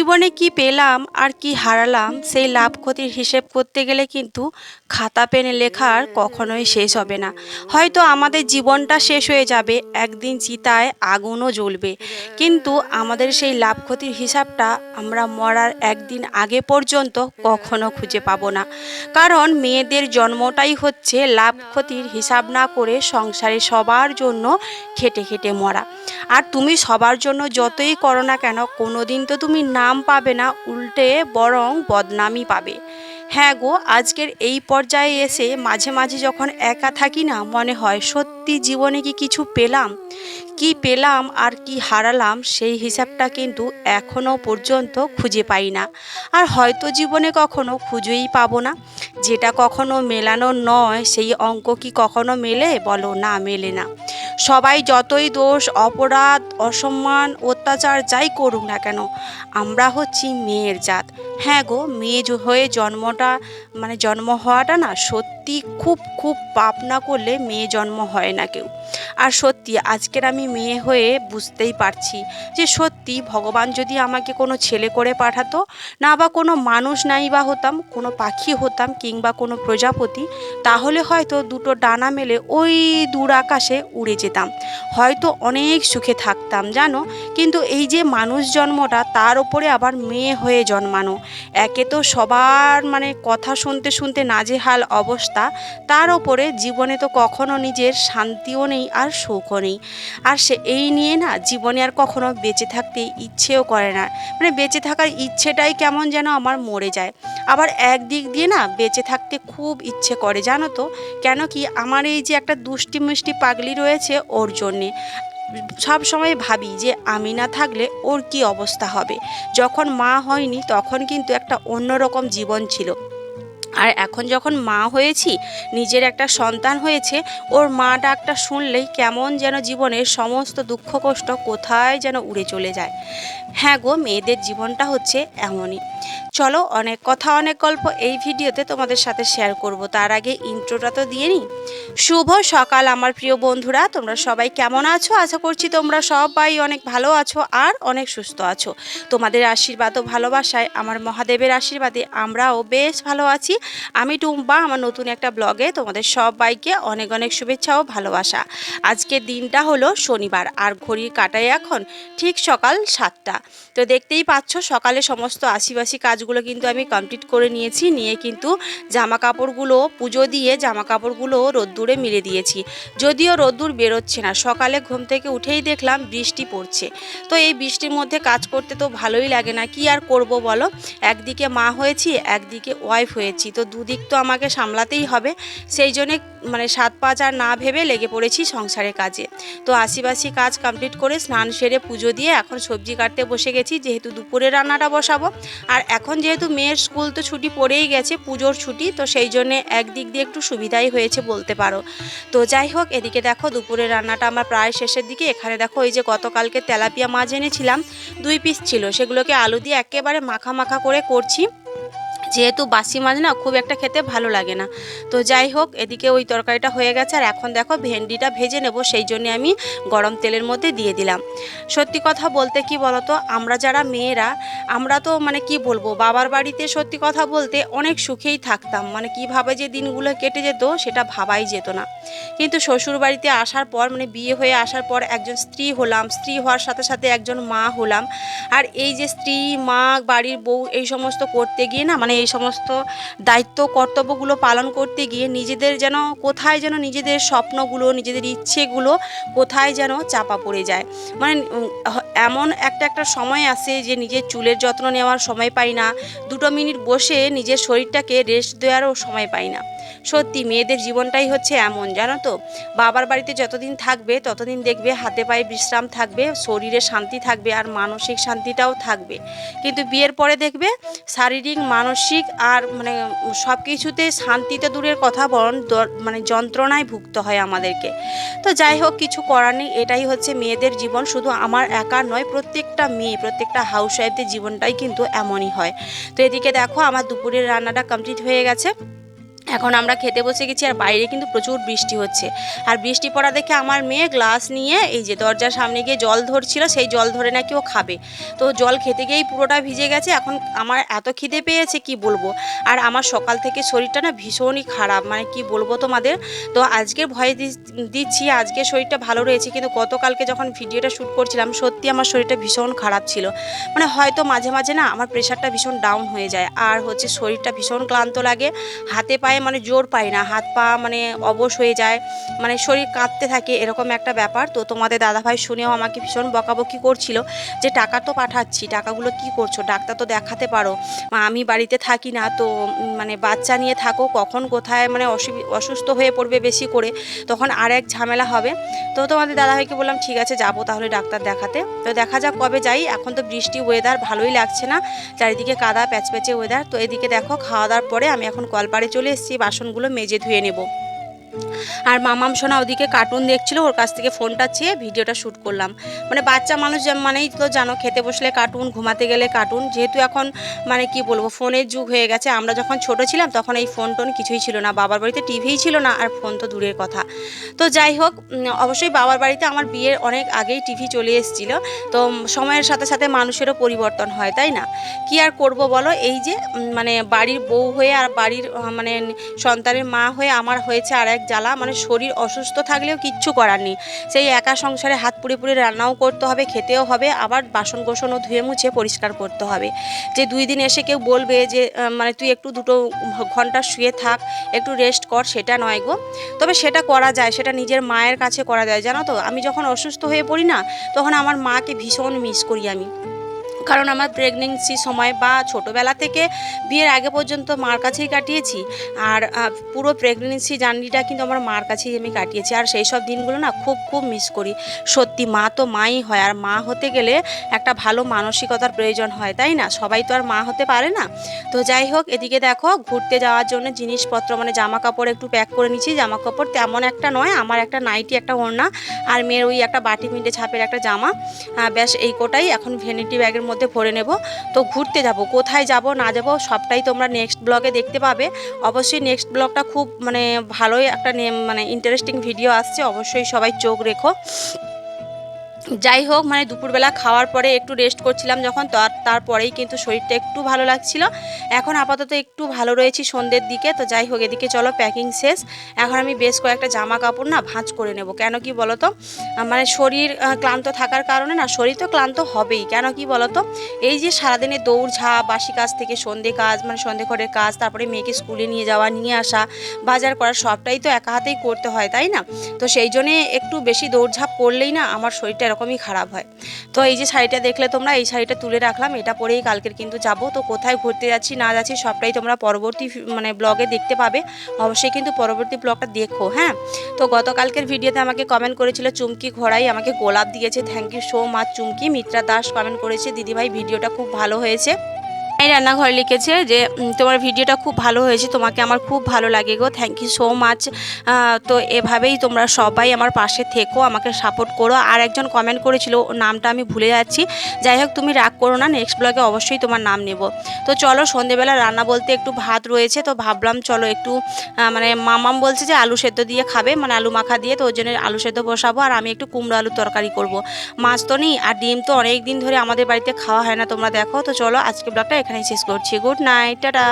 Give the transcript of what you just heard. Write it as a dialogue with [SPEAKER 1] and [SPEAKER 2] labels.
[SPEAKER 1] জীবনে কি পেলাম আর কি হারালাম সেই লাভ ক্ষতির হিসেব করতে গেলে কিন্তু খাতা পেনে লেখার কখনোই শেষ হবে না। হয়তো আমাদের জীবনটা শেষ হয়ে যাবে, একদিন চিতায় আগুনও জ্বলবে, কিন্তু আমাদের সেই লাভ ক্ষতির হিসাবটা আমরা মরার একদিন আগে পর্যন্ত কখনো খুঁজে পাবো না। কারণ মেয়েদের জন্মটাই হচ্ছে লাভ ক্ষতির হিসাব না করে সংসারে সবার জন্য খেটে খেটে মরা। আর তুমি সবার জন্য যতই করো না কেন, কোনোদিন তো তুমি নাম পাবে না, উল্টে বরং বদনামই পাবে। হ্যাঁ গো, আজকের এই পর্যায়ে এসে মাঝে মাঝে যখন একা থাকি না, মনে হয় সত্যি জীবনে কি কিছু পেলাম, কি পেলাম আর কি হারালাম সেই হিসাবটা কিন্তু এখনো পর্যন্ত খুঁজে পাই না। আর হয়তো জীবনে কখনো খুঁজেই পাবো না। যেটা কখনো মেলানো নয় সেই অঙ্ক কি কখনো মেলে, বলো না, মেলে না। সবাই যতই দোষ, অপরাধ, অসম্মান, অত্যাচার যাই করুক না কেন, আমরা হচ্ছি মেয়ের জাত। হ্যাঁ গো, মেয়ে হয়ে জন্ম হওয়াটা না সত্যি খুব খুব পাপ না করলে মেয়ে জন্ম হয় না কেউ। আর সত্যি আজকের আমি মেয়ে হয়ে বুঝতেই পারছি যে সত্যি ভগবান যদি আমাকে কোনো ছেলে করে পাঠাতো, না বা কোনো মানুষ নাই বা হতাম, কোনো পাখি হতাম কিংবা কোনো প্রজাপতি, তাহলে হয়তো দুটো ডানা মেলে ওই দূর আকাশে উড়ে যেতাম, হয়তো অনেক সুখে থাকতাম জানো। কিন্তু এই যে মানুষ জন্মটা, তার ওপরে আবার মেয়ে হয়ে জন্মানো, একে তো সবার কথা শুনতে শুনতে নাজেহাল অবস্থা, তার ওপরে জীবনে তো কখনো নিজের শান্তিও নেই আর সুখও নেই। আর এই নিয়ে না জীবনে আর কখনো বেঁচে থাকতে ইচ্ছেও করে না। বেঁচে থাকার ইচ্ছেটাই কেমন যেন আমার মরে যায়। আবার একদিক দিয়ে না বেঁচে থাকতে খুব ইচ্ছে করে জানো তো। কেন কি, আমার এই যে একটা দুষ্টি মিষ্টি পাগলি রয়েছে, ওর জন্যে সব সময় ভাবি যে আমি না থাকলে ওর কি অবস্থা হবে। যখন মা হয়নি তখন কিন্তু একটা অন্যরকম জীবন ছিল, আর এখন যখন মা হয়েছি, নিজের একটা সন্তান হয়েছে, ওর মা ডাকটা শুনলেই কেমন যেন জীবনের সমস্ত দুঃখ কষ্ট কোথায় যেন উড়ে চলে যায়। হ্যাঁ গো, মেয়েদের জীবনটা হচ্ছে এমনই। চলো, অনেক কথা অনেক গল্প এই ভিডিওতে তোমাদের সাথে শেয়ার করব, তার আগে ইন্ট্রোটা তো দিয়ে নিই। শুভ সকাল আমার প্রিয় বন্ধুরা, তোমরা সবাই কেমন আছো? আশা করছি তোমরা সবাই অনেক ভালো আছো আর অনেক সুস্থ আছো। তোমাদের আশীর্বাদ ও ভালোবাসায়, আমার মহাদেবের আশীর্বাদে আমরাও বেশ ভালো আছি। আমি টুম্পা, আমার নতুন একটা ব্লগে তোমাদের সবাইকে অনেক অনেক শুভেচ্ছা ও ভালোবাসা। আজকের দিনটা হলো শনিবার, আর ঘড়ির কাঁটায় এখন ঠিক সকাল 7টা। তো দেখতেই পাচ্ছ সকালে সমস্ত আশিবাসী কাজগুলো কিন্তু আমি কমপ্লিট করে নিয়েছি, নিয়ে কিন্তু জামা কাপড়গুলো পুজো দিয়ে জামা কাপড়গুলো রোদ্দুরে মিলে দিয়েছি। যদিও রোদ্দুর বেরোচ্ছে না, সকালে ঘুম থেকে উঠেই দেখলাম বৃষ্টি পড়ছে। তো এই বৃষ্টির মধ্যে কাজ করতে তো ভালোই লাগে না, কি আর করব বলো। একদিকে মা হয়েছি, একদিকে ওয়াইফ হয়েছি, তো দুদিক তো আমাকে সামলাতেই হবে। সেই জন্যে সাত পাঁচ আর না ভেবে লেগে পড়েছি সংসারের কাজে। তো আশিবাসী কাজ কমপ্লিট করে স্নান সেরে পুজো দিয়ে এখন সবজি কাটতে বসে গেছি, যেহেতু দুপুরে রান্নাটা বসাবো। আর এখন যেহেতু মেয়ের স্কুল তো ছুটি পড়েই গেছে, পুজোর ছুটি, তো সেই জন্যে একদিক দিয়ে একটু সুবিধাই হয়েছে বলতে পারো। তো যাই হোক, এদিকে দেখো দুপুরের রান্নাটা আমার প্রায় শেষের দিকে। এখানে দেখো এই যে গতকালকে তেলাপিয়া মাছ এনেছিলাম, 2 পিস ছিল, সেগুলোকে আলু দিয়ে একেবারে মাখা মাখা করে করছি। যেহেতু বাসি মাছ না খুব একটা খেতে ভালো লাগে না। তো যাই হোক, এদিকে ওই তরকারিটা হয়ে গেছে, আর এখন দেখো ভেন্ডিটা ভেজে নেব, সেই জন্য আমি গরম তেলের মধ্যে দিয়ে দিলাম। সত্যি কথা বলতে কি বলতো, আমরা যারা মেয়েরা, আমরা তো কি বলবো, বাবার বাড়িতে সত্যি কথা বলতে অনেক সুখেই থাকতাম, কিভাবে যে দিনগুলো কেটে যেত সেটা ভাবাই যেত না। কিন্তু শ্বশুর বাড়িতে আসার পর, বিয়ে হয়ে আসার পর একজন স্ত্রী হলাম, স্ত্রী হওয়ার সাথে সাথে একজন মা হলাম। আর এই যে স্ত্রী, মা, বাড়ির বউ, এই সমস্ত করতে গিয়ে না এই সমস্ত দায়িত্ব কর্তব্যগুলো পালন করতে গিয়ে নিজেদের যেন কোথায় যেন নিজেদের স্বপ্নগুলো, নিজেদের ইচ্ছেগুলো কোথায় যেন চাপা পড়ে যায়। এমন একটা সময় আসে যে নিজের চুলের যত্ন নেওয়ার সময় পাই না, 2 মিনিট বসে নিজের শরীরটাকে রেস্ট দেওয়ারও সময় পাই না। সত্যি মেয়েদের জীবনটাই হচ্ছে এমন, জানো তো। বাবার বাড়িতে যতদিন থাকবে ততদিন দেখবে হাতে পায়ে বিশ্রাম থাকবে, শরীরে শান্তি থাকবে, আর মানসিক শান্তিটাও থাকবে। কিন্তু বিয়ের পরে দেখবে শারীরিক, মানসিক আর সব কিছুতে শান্তি তো দূরের কথা, বরং যন্ত্রণায় ভুগতে হয় আমাদেরকে। তো যাই হোক, কিছু করার নেই, এটাই হচ্ছে মেয়েদের জীবন। শুধু আমার একার নয়, প্রত্যেকটা মেয়ে, প্রত্যেকটা হাউসওয়াইফদের জীবনটাই কিন্তু এমনই হয়। তো এদিকে দেখো আমার দুপুরের রান্নাটা কমপ্লিট হয়ে গেছে। এখন আমরা খেতে বসে গেছি, আর বাইরে কিন্তু প্রচুর বৃষ্টি হচ্ছে। আর বৃষ্টি পড়া দেখে আমার মেয়ে গ্লাস নিয়ে এই যে দরজার সামনে গিয়ে জল ধরছিল, সেই জল ধরে নাকি ও খাবে। তো জল খেতে গিয়েই পুরোটা ভিজে গেছে। এখন আমার এত খিদে পেয়েছে কি বলবো। আর আমার সকাল থেকে শরীরটা না ভীষণই খারাপ, মানে কি বলবো তোমাদের। তো আজকে ভয় দিচ্ছি, আজকে শরীরটা ভালো রয়েছে, কিন্তু গতকালকে যখন ভিডিওটা শ্যুট করছিলাম সত্যি আমার শরীরটা ভীষণ খারাপ ছিল। মানে হয়তো মাঝে মাঝে না আমার প্রেশারটা ভীষণ ডাউন হয়ে যায়, আর হচ্ছে শরীরটা ভীষণ ক্লান্ত লাগে, হাতে পায়ে মানে জোর পাই না, হাত পা মানে অবশ হয়ে যায়, মানে শরীর কাঁপতে থাকে, এরকম একটা ব্যাপার। তো তোমাদের দাদাভাই শুনেও আমাকে ভীষণ বকাবকি করছিল যে টাকা তো পাঠাচ্ছি, টাকাগুলো কি করছো, ডাক্তার তো দেখাতে পারো, আমি বাড়িতে থাকি না তো, মানে বাচ্চা নিয়ে থাকো, কখন কোথায় মানে অসুস্থ হয়ে পড়বে বেশি করে, তখন আর এক ঝামেলা হবে। তো তোমাদের দাদাভাইকে বললাম ঠিক আছে যাবো তাহলে ডাক্তার দেখাতে। তো দেখা যাক কবে যাই। এখন তো বৃষ্টি ওয়েদার ভালোই লাগছে না, চারিদিকে কাদা প্যাচপ্যাচে ওয়েদার। তো এদিকে দেখো খাওয়া দাওয়ার পরে আমি এখন কলপাড়ে চলে এসেছি বাসনগুলো মেজে ধুয়ে নেব। আর মামাম সোনা ওদিকে কার্টুন দেখছিল, ওর কাছ থেকে ফোনটা চেয়ে ভিডিওটা শ্যুট করলাম। মানে বাচ্চা মানুষ মানেই তো জানো, খেতে বসলে কার্টুন, ঘুমাতে গেলে কার্টুন, যেহেতু এখন মানে কি বলবো ফোনের যুগ হয়ে গেছে। আমরা যখন ছোট ছিলাম তখন এই ফোন টোন কিছুই ছিল না, বাবার বাড়িতে টিভিই ছিল না, আর ফোন তো দূরের কথা। তো যাই হোক, অবশ্যই বাবার বাড়িতে আমার বিয়ের অনেক আগেই টিভি চলে এসেছিল। তো সময়ের সাথে সাথে মানুষেরও পরিবর্তন হয়, তাই না? কি আর করব বলো, এই যে মানে বাড়ির বউ হয়ে আর বাড়ির মানে সন্তানের মা হয়ে আমার হয়েছে আর এক জ্বালা। মানে শরীর অসুস্থ থাকলেও কিচ্ছু করার নেই, সেই একা সংসারে হাত পুড়ে পুড়ে রান্নাও করতে হবে, খেতেও হবে, আবার বাসন কোসনও ধুয়ে মুছে পরিষ্কার করতে হবে। যে 2 দিন এসে কেউ বলবে যে মানে তুই একটু দুটো ঘন্টা শুয়ে থাক, একটু রেস্ট কর, সেটা নয় গো। তবে সেটা করা যায়, সেটা নিজের মায়ের কাছে করা যায়, জানো তো। আমি যখন অসুস্থ হয়ে পড়ি না, তখন আমার মাকে ভীষণ মিস করি আমি। কারণ আমার প্রেগনেন্সি সময় বা ছোটোবেলা থেকে বিয়ের আগে পর্যন্ত মার কাছেই কাটিয়েছি। আর পুরো প্রেগনেন্সি জার্নিটা কিন্তু আমার মার কাছেই আমি কাটিয়েছি। আর সেই সব দিনগুলো না খুব খুব মিস করি। সত্যি মা তো মাই হয়, আর মা হতে গেলে একটা ভালো মানসিকতার প্রয়োজন হয়, তাই না? সবাই তো আর মা হতে পারে না। তো যাই হোক, এদিকে দেখো ঘুরতে যাওয়ার জন্য জিনিসপত্র মানে জামা কাপড় একটু প্যাক করে নিচ্ছি। জামা কাপড় তেমন একটা নয়, আমার একটা নাইটি, একটা ওড়না, আর মেয়ের ওই একটা বাটি মিন্টে ছাপের একটা জামা, ব্যাস এই কোটাই এখন ভ্যানিটি ব্যাগের মধ্যে ভরে নেব। তো ঘুরতে যাব, কোথায় যাব না যাব সবটাই তোমরা নেক্সট ব্লগে দেখতে পাবে। অবশ্যই নেক্সট ব্লগটা খুব মানে ভালোই একটা মানে ইন্টারেস্টিং ভিডিও আসছে, অবশ্যই সবাই চোখ রেখো। যাই হোক, মানে দুপুরবেলা খাওয়ার পরে একটু রেস্ট করছিলাম যখন, তারপরেই কিন্তু শরীরটা একটু ভালো লাগছিল। এখন আপাতত একটু ভালো রয়েছি সন্ধ্যের দিকে। তো যাই হোক, এদিকে চলো প্যাকিং শেষ। এখন আমি বেশ কয়েকটা জামা কাপড় না ভাঁজ করে নেব। কেন কি বলো তো, মানে শরীর ক্লান্ত থাকার কারণে না, শরীর তো ক্লান্ত হবেই, কেন কি বলো তো, এই যে সারাদিনে দৌড়ঝাঁপ, বাসি কাজ থেকে সন্ধে কাজ, মানে সন্ধে ঘরের কাজ, তারপরে মেয়েকে স্কুলে নিয়ে যাওয়া, নিয়ে আসা, বাজার করা, সবটাই তো একা হাতেই করতে হয়, তাই না? তো সেই জন্যে একটু বেশি দৌড়ঝাঁপ করলেই না আমার শরীরটা এরকমই খারাপ হয়। তো এই যে শাড়িটা দেখলে তোমরা, এই শাড়িটা তুলে রাখলাম, এটা পরেই কালকের কিন্তু যাব। তো কোথায় ঘুরতে যাচ্ছি না যাচ্ছি সবটাই তোমরা পরবর্তী মানে ব্লগে দেখতে পাবে। অবশ্যই কিন্তু পরবর্তী ব্লগটা দেখো, হ্যাঁ। তো গতকালকের ভিডিওতে আমাকে কমেন্ট করেছিল চুমকি ঘোড়াই, আমাকে গোলাপ দিয়েছে, thank you so much Chumki. Mitra Das comment করেছে, দিদিভাই ভিডিওটা খুব ভালো হয়েছে। এই রান্নাঘর লিখেছে যে তোমার ভিডিওটা খুব ভালো হয়েছে, তোমাকে আমার খুব ভালো লাগে গো, থ্যাংক ইউ সো মাচ। তো এভাবেই তোমরা সবাই আমার পাশে থেকো, আমাকে সাপোর্ট করো। আর একজন কমেন্ট করেছিল, নামটা আমি ভুলে যাচ্ছি। যাই হোক, তুমি রাগ করো না, নেক্সট ব্লগে অবশ্যই তোমার নাম নেব। তো চলো, সন্ধেবেলা রান্না বলতে একটু ভাত রয়েছে, তো ভাবলাম চলো একটু মানে মামাম বলছে যে আলু সেদ্ধ দিয়ে খাবে, মানে আলু মাখা দিয়ে, তো ওই জন্য আলু সেদ্ধ বসাবো, আর আমি একটু কুমড়ো আলুর তরকারি করব। মাছ তো নেই, আর ডিম তো অনেক দিন ধরে আমাদের বাড়িতে খাওয়া হয় না, তোমরা দেখো। তো চলো, আজকে ব্লগটা এখানেই শেষ করছি। Good night, tata.